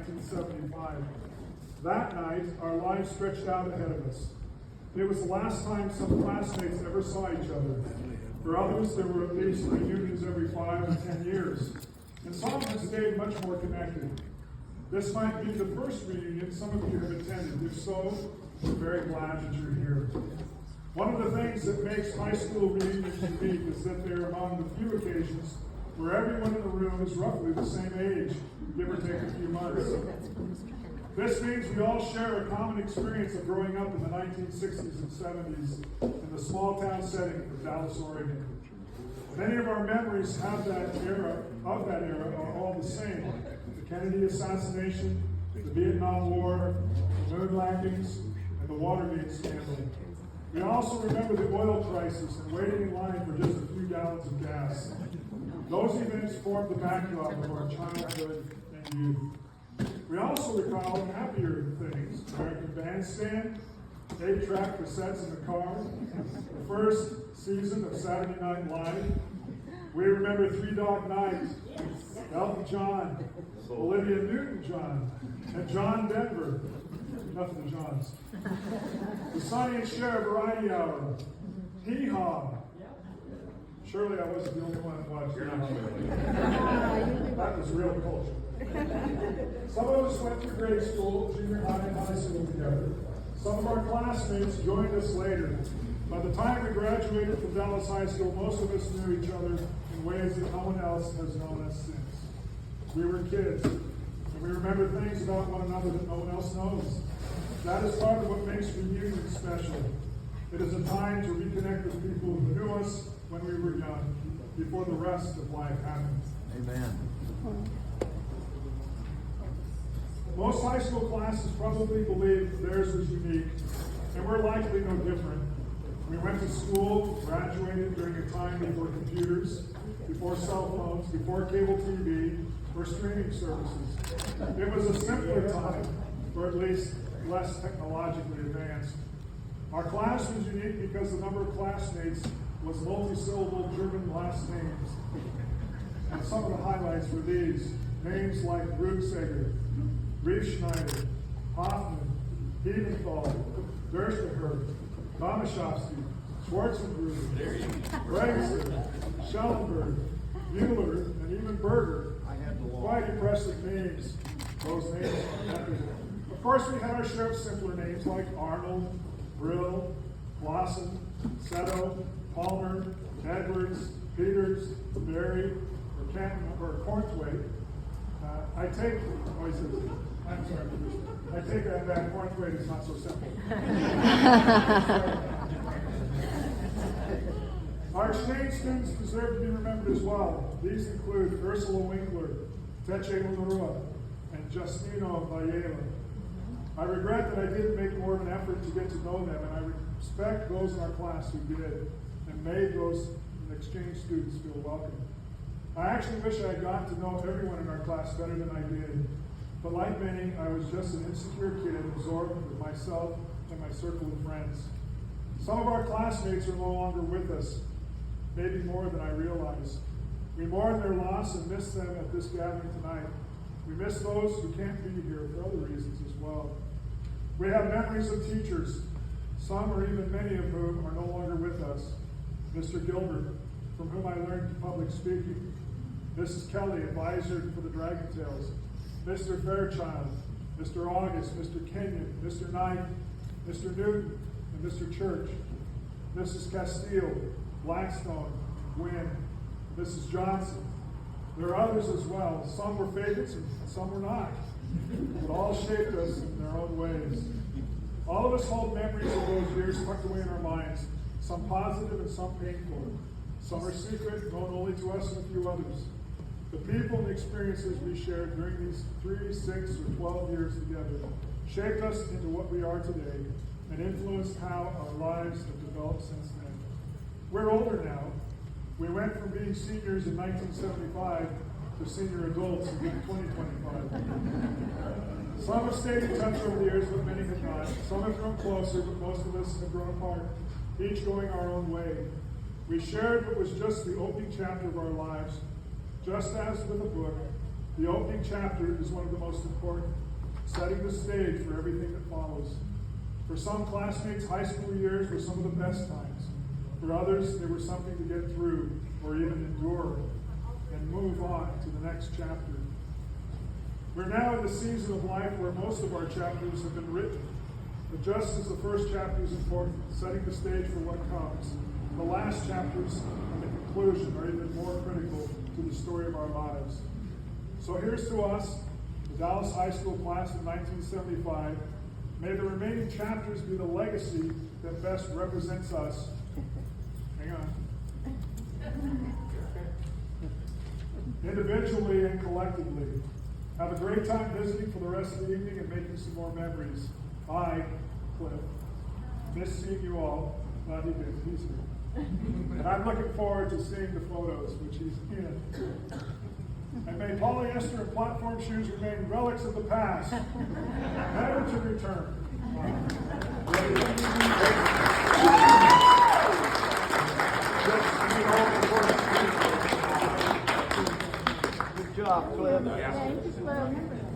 1975. That night, our lives stretched out ahead of us. It was the last time some classmates ever saw each other. For others, there were at least reunions every 5 or 10 years. And some of us stayed much more connected. This might be the first reunion some of you have attended. If so, we're very glad that you're here. One of the things that makes high school reunions unique is that they're among the few occasions where everyone in the room is roughly the same age, give or take a few months. This means we all share a common experience of growing up in the 1960s and 70s in the small town setting of Dallas, Oregon. Many of our memories of that era are all the same. The Kennedy assassination, the Vietnam War, the moon landings, and the Watergate scandal. We also remember the oil crisis and waiting in line for just a few gallons of gas. Those events formed the backdrop of our childhood and youth. We also recall happier things: American Bandstand, 8-track cassettes in the car, the first season of Saturday Night Live. We remember Three Dog Night, Elton John, Olivia Newton-John, and John Denver. Enough of the Johns. The Sonny and Cher Variety Hour, Hee Haw. Surely I wasn't the only one that watched it. That was real culture. Some of us went through grade school, junior high, and high school together. Some of our classmates joined us later. By the time we graduated from Dallas High School, most of us knew each other in ways that no one else has known us since. We were kids, and we remember things about one another that no one else knows. That is part of what makes reunions special. It is a time to reconnect with people who knew us when we were young, before the rest of life happened. Amen. Most high school classes probably believe theirs was unique, and we're likely no different. We went to school, graduated during a time before computers, before cell phones, before cable TV, or streaming services. It was a simpler time, or at least less technologically advanced. Our class was unique because the number of classmates was multi-syllable German last names. And some of the highlights were these: names like Rugsager, Riefschneider, Hoffman, Eventhal, Derschler, Tomaszowski, Schwarzenegger, Regzer, Schellenberg, Mueller, and even Berger. Quite impressive names. Those names are epic. Of course, we had our share of simpler names like Arnold, Brill, Blossom, Seto, Palmer, Edwards, Peters, Berry, or Cornthwaite. I take that Cornthwaite is not so simple. Our exchange students deserve to be remembered as well. These include Ursula Winkler, Teche Leroy, and Justino Vallela. I regret that I didn't make more of an effort to get to know them, and I respect those in our class who did and made those exchange students feel welcome. I actually wish I had gotten to know everyone in our class better than I did. But like many, I was just an insecure kid absorbed with myself and my circle of friends. Some of our classmates are no longer with us, maybe more than I realize. We mourn their loss and miss them at this gathering tonight. We miss those who can't be here for other reasons as well. We have memories of teachers, some or even many of whom are no longer with us. Mr. Gilbert, from whom I learned public speaking. Mrs. Kelly, advisor for the Dragon Tales. Mr. Fairchild, Mr. August, Mr. Kenyon, Mr. Knight, Mr. Newton, and Mr. Church. Mrs. Castile, Blackstone, Gwynn, Mrs. Johnson. There are others as well. Some were favorites and some were not. But all shaped us in their own ways. All of us hold memories of those years tucked away in our minds, some positive and some painful. Some are secret, known only to us and a few others. The people and experiences we shared during these 3, 6, or 12 years together shaped us into what we are today and influenced how our lives have developed since then. We're older now. We went from being seniors in 1975 to senior adults in 2025. Some have stayed in touch over the years, but many have not. Some have grown closer, but most of us have grown apart, each going our own way. We shared what was just the opening chapter of our lives. Just as with a book, The opening chapter is one of the most important, setting the stage for everything that follows. For some classmates, high school years were some of the best times. For others, they were something to get through or even endure and move on to the next chapter. We're now in the season of life where most of our chapters have been written. But just as the first chapter is important, setting the stage for what comes, the last chapters and the conclusion are even more critical to the story of our lives. So here's to us, the Dallas High School class of 1975. May the remaining chapters be the legacy that best represents us. Hang on. Individually and collectively. Have a great time visiting for the rest of the evening and making some more memories. I, Cliff, miss seeing you all. Glad he did. He's here. And I'm looking forward to seeing the photos, which he's in. And may polyester and platform shoes remain relics of the past, never to return. Good job, Cliff. Thank you, Cliff.